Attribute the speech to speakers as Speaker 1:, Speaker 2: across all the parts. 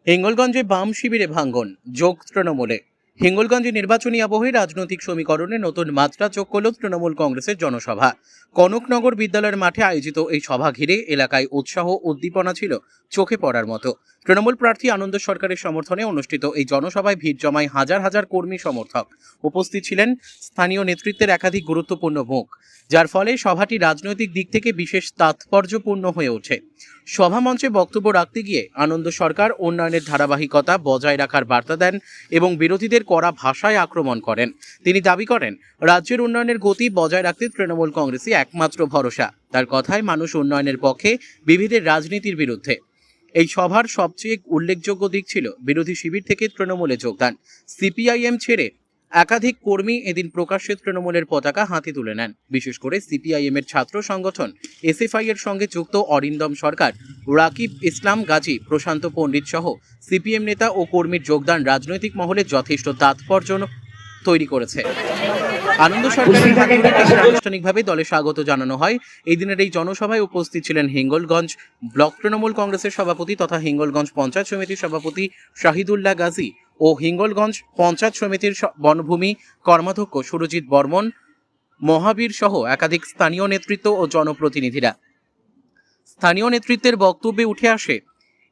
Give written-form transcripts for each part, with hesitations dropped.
Speaker 1: হিঙ্গলগঞ্জে বাম শিবিরে ভাঙন, যোগ তৃণমূলে। হিঙ্গলগঞ্জে নির্বাচনী আবহে রাজনৈতিক সমীকরণে নতুন মাত্রা যোগ করল তৃণমূল কংগ্রেসের জনসভা। কনকনগর বিদ্যালয়ের মাঠে আয়োজিত এই সভা ঘিরে এলাকায় উৎসাহ উদ্দীপনা ছিল চোখে পড়ার মতো। তৃণমূল প্রার্থী আনন্দ সরকারের সমর্থনে অনুষ্ঠিত এই জনসভায় ভিড় জমায় হাজার হাজার কর্মী সমর্থক। উপস্থিত ছিলেন স্থানীয় নেতৃত্বের একাধিক গুরুত্বপূর্ণ মুখ, যার ফলে সভাটি রাজনৈতিক দিক থেকে বিশেষ তাৎপর্যপূর্ণ হয়ে ওঠে। সভামঞ্চে বক্তব্য রাখতে গিয়ে আনন্দ সরকার উন্নয়নের ধারাবাহিকতা বজায় রাখার বার্তা দেন এবং বিরোধীদের কড়া ভাষায় আক্রমণ করেন। তিনি দাবি করেন, রাজ্যের উন্নয়নের গতি বজায় রাখতে তৃণমূল কংগ্রেসই একমাত্র ভরসা। তার কথায় মানুষ উন্নয়নের পক্ষে, বিভেদের রাজনীতির বিরুদ্ধে। এই সভার সবচেয়ে উল্লেখযোগ্য দিক ছিল বিরোধী শিবির থেকে তৃণমূলে যোগদান। সিপিআইএম ছেড়ে একাধিক কর্মী এদিন প্রকাশ্যে তৃণমূলের পতাকা হাতে তুলে নেন। বিশেষ করে সিপিআইএম এর ছাত্র সংগঠন এসএফআই এর সঙ্গে যুক্ত অরিন্দম সরকার, রাকিব ইসলাম গাজী, প্রশান্ত পণ্ডিত সহ সিপিএম নেতা ও কর্মীর যোগদান রাজনৈতিক মহলে যথেষ্ট তাৎপর্য তৈরি করেছে। আনন্দ সরকারের হাত ধরে তাকে আনুষ্ঠানিকভাবে দলে স্বাগত জানানো হয়। এই দিনের এই জনসভায় উপস্থিত ছিলেন হিঙ্গলগঞ্জ ব্লক তৃণমূল কংগ্রেসের সভাপতি তথা হিঙ্গলগঞ্জ পঞ্চায়েত সমিতির সভাপতি শাহিদুল্লাহ গাজী ও হিঙ্গলগঞ্জ পঞ্চায়েত সমিতির বনভূমি কর্মাধ্যক্ষ সুরজিৎ বর্মন, মহাবীর সহ একাধিক স্থানীয় নেতৃত্ব ও জনপ্রতিনিধিরা। স্থানীয় নেতৃত্বের বক্তব্যে উঠে আসে,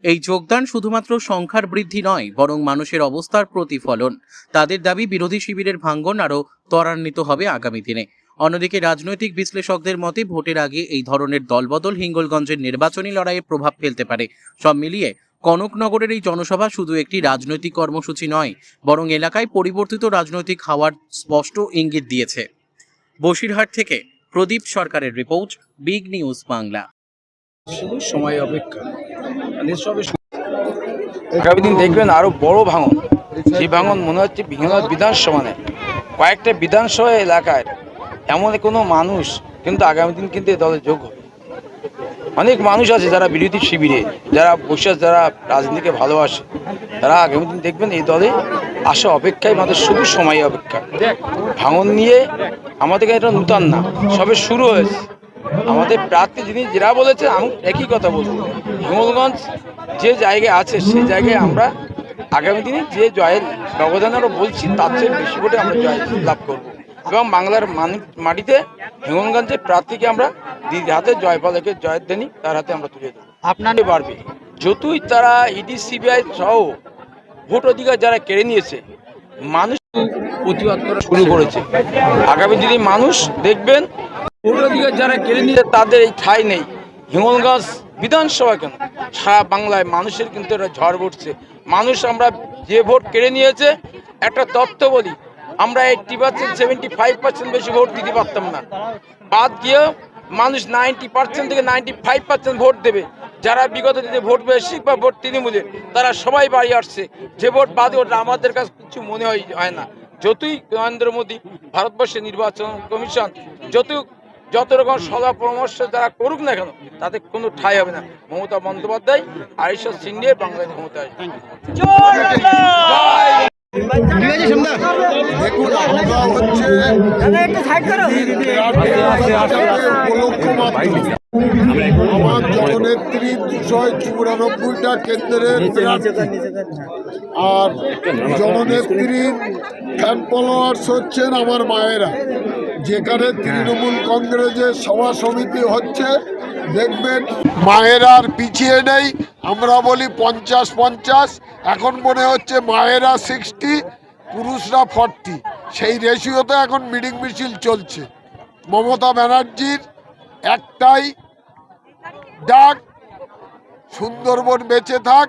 Speaker 1: এই যোগদান শুধুমাত্র সংখ্যার বৃদ্ধি নয়, বরং মানুষের অবস্থার প্রতিফলন। তাদের দাবি, বিরোধী শিবিরের ভাঙ্গন আরও ত্বরান্বিত হবে আগামী দিনে। অন্যদিকে রাজনৈতিক বিশ্লেষকদের মতে ভোটের আগে এই ধরনের দলবদল হিঙ্গলগঞ্জের নির্বাচনী লড়াইয়ে প্রভাব ফেলতে পারে। সব মিলিয়ে কনকনগরের এই জনসভা শুধু একটি রাজনৈতিক কর্মসূচি নয়, বরং এলাকায় পরিবর্তিত রাজনৈতিক হাওয়ার স্পষ্ট ইঙ্গিত দিয়েছে। বসিরহাট থেকে প্রদীপ সরকারের রিপোর্ট, বিগ নিউজ বাংলা।
Speaker 2: শুধু সময় অপেক্ষা। আগামী দিন দেখবেন আরো বড় ভাঙন। সেই ভাঙন মনে হচ্ছে বিধানসভা নেই, কয়েকটা বিধানসভা এলাকায় এমন কোনো মানুষ কিন্তু আগামী দিন কিন্তু এ দলে যোগ হবে। অনেক মানুষ আছে যারা বিরোধী শিবিরে, যারা বসে যারা রাজনীতিকে ভালোবাসে, তারা আগামী দিন দেখবেন এই দলে আসা অপেক্ষায় আমাদের শুধু সময় অপেক্ষা। ভাঙন নিয়ে আমাদের এটা নূতন না, সবে শুরু হয়েছে। আমাদের প্রার্থী যিনি যারা বলেছে, আমি একই কথা বলবো, হিঙ্গলগঞ্জ যে জায়গায় আছে সেই জায়গায় আমরা আগামী দিনে যে জয়ের ব্যবধান আমরা বলছি তার চেয়ে বেশি ভোটে আমরা জয় লাভ করবো এবং বাংলার মাটিতে হিঙ্গলগঞ্জের প্রার্থীকে আমরা দিদির হাতে জয়ফল রেখে জয়ের দেনি তার হাতে আমরা তুলে দেবো। আপনাদের বাড়বে যতই তারা ইডি সিবিআই সহ ভোট অধিকার যারা কেড়ে নিয়েছে, মানুষ প্রতিবাদ করা শুরু করেছে। আগামী দিনে মানুষ দেখবেন ভোট অধিকার যারা কেড়ে নিয়েছে তাদের এই ঠাঁই নেই। হিঙ্গলগঞ্জ বিধানসভা কেন, সারা বাংলায় মানুষের কিন্তু একটা ঝড় উঠছে। মানুষ আমরা যে ভোট কেড়ে নিয়েছে, একটা তথ্য বলি, আমরা 80% 75% বেশি ভোট দিতে পারতাম না, বাদ গিয়েও মানুষ 90% থেকে 95% ভোট দেবে। যারা বিগত দিনে ভোট বেশি বা ভোট তৃণমূলের, তারা সবাই বাড়ি আসছে। যে ভোট বাদে ওটা আমাদের কাছে কিছু মনে হয় না। যতই নরেন্দ্র মোদী, ভারতবর্ষের নির্বাচন কমিশন যত রকম সদা পরামর্শ যারা করুক না কেন, তাতে কোনো ঠাঁই হবে না। মমতা বন্দ্যোপাধ্যায় আর ঈশ্বর সিং নিয়ে বাংলাদেশ ক্ষমতা আসবে।
Speaker 3: দেখুন, আমরা হচ্ছে আমার জননেত্রী 294টা কেন্দ্রের আর জননেত্রীর ফ্যান ফলোয়ার্স হচ্ছেন আমার মায়েরা। যেখানে তৃণমূল কংগ্রেসের সভা সমিতি হচ্ছে, দেখবেন মায়েরা আর পিছিয়ে নেই। আমরা বলি 50-50, এখন মনে হচ্ছে মায়েরা 60, পুরুষরা 40, সেই রেশিওতে এখন মিটিং মিছিল চলছে। মমতা ব্যানার্জির একটাই ডাক, সুন্দরবন বেঁচে থাক,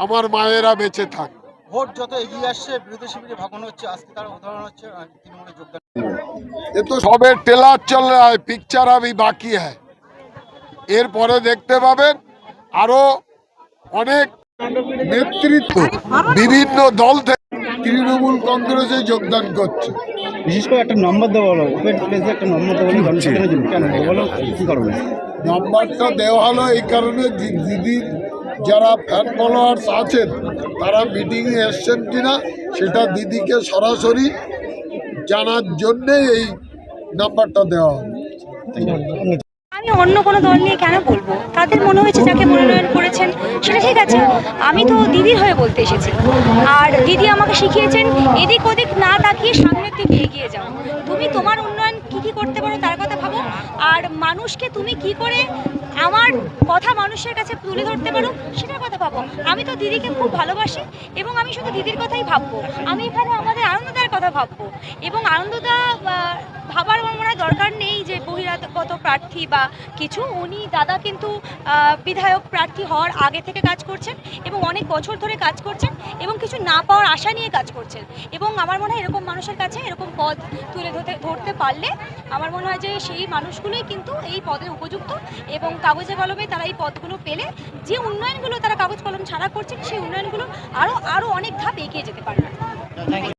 Speaker 3: আমার মায়েরা বেঁচে থাক।
Speaker 4: ভোট যত এগিয়ে আসছে, বিরোধী শিবিরে ভাঙন হচ্ছে। আজকে তার উদাহরণ হচ্ছে তৃণমূলে যোগদান।
Speaker 3: এ তো সবে ট্রেলার চল রা হ্যায়, পিকচার আভি বাকি হ্যায়। এরপরে দেখতে পাবেন আরো অনেক নেতৃত্ব বিভিন্ন দল থেকে তৃণমূল কংগ্রেসে যোগদান করছে।
Speaker 4: বিশেষ করে একটা নম্বর দেওয়া হলো, ওপেন প্লেসে একটা নম্বর দেওয়া হলো জনসাধারণের জন্য। কেন বলো, কি কারণে
Speaker 3: নাম্বারটা দেওয়া হলো? এই কারণে দিদির যারা ফ্যান ফলোয়ার্স আছেন তারা মিটিংয়ে এসছেন কিনা সেটা দিদিকে সরাসরি জানার জন্যে এই নাম্বারটা দেওয়া হলো।
Speaker 5: আমি অন্য কোনো দল নিয়ে কেন বলবো? তাদের মনে হয়েছে যাকে মনোনয়ন করেছেন সেটা ঠিক আছে। আমি তো দিদির হয়ে বলতে এসেছি, আর দিদি আমাকে শিখিয়েছেন এদিক ওদিক না তাকিয়ে সামনের দিকে এগিয়ে যাও। তুমি তোমার উন্নয়ন কি করতে পারো তার কথা ভাবো, আর মানুষকে তুমি কি করে আমার কথা মানুষের কাছে তুলে ধরতে পারো সেটার কথা ভাবো। আমি তো দিদিকে খুব ভালোবাসি এবং আমি শুধু দিদির কথাই ভাববো। আমি এখানে আমাদের আনন্দদার কথা ভাববো, এবং আনন্দদা ভাবার আমার মনে হয় দরকার নেই যে বহিরাগত প্রার্থী বা কিছু। উনি দাদা কিন্তু বিধায়ক প্রার্থী হওয়ার আগে থেকে কাজ করছেন এবং অনেক বছর ধরে কাজ করছেন এবং কিছু না পাওয়ার আশা নিয়ে কাজ করছেন। এবং আমার মনে হয় এরকম মানুষের কাছে এরকম পদ তুলে ধরতে পারলে আমার মনে হয় যে সেই মানুষগুলোই কিন্তু এই পদের উপযুক্ত, এবং কাগজে কলমে তারা এই পদগুলো পেলে যে উন্নয়নগুলো তারা কাগজ কলম ছাড়া করছেন সেই উন্নয়নগুলো আরও অনেক ধাপ এগিয়ে যেতে পারবে।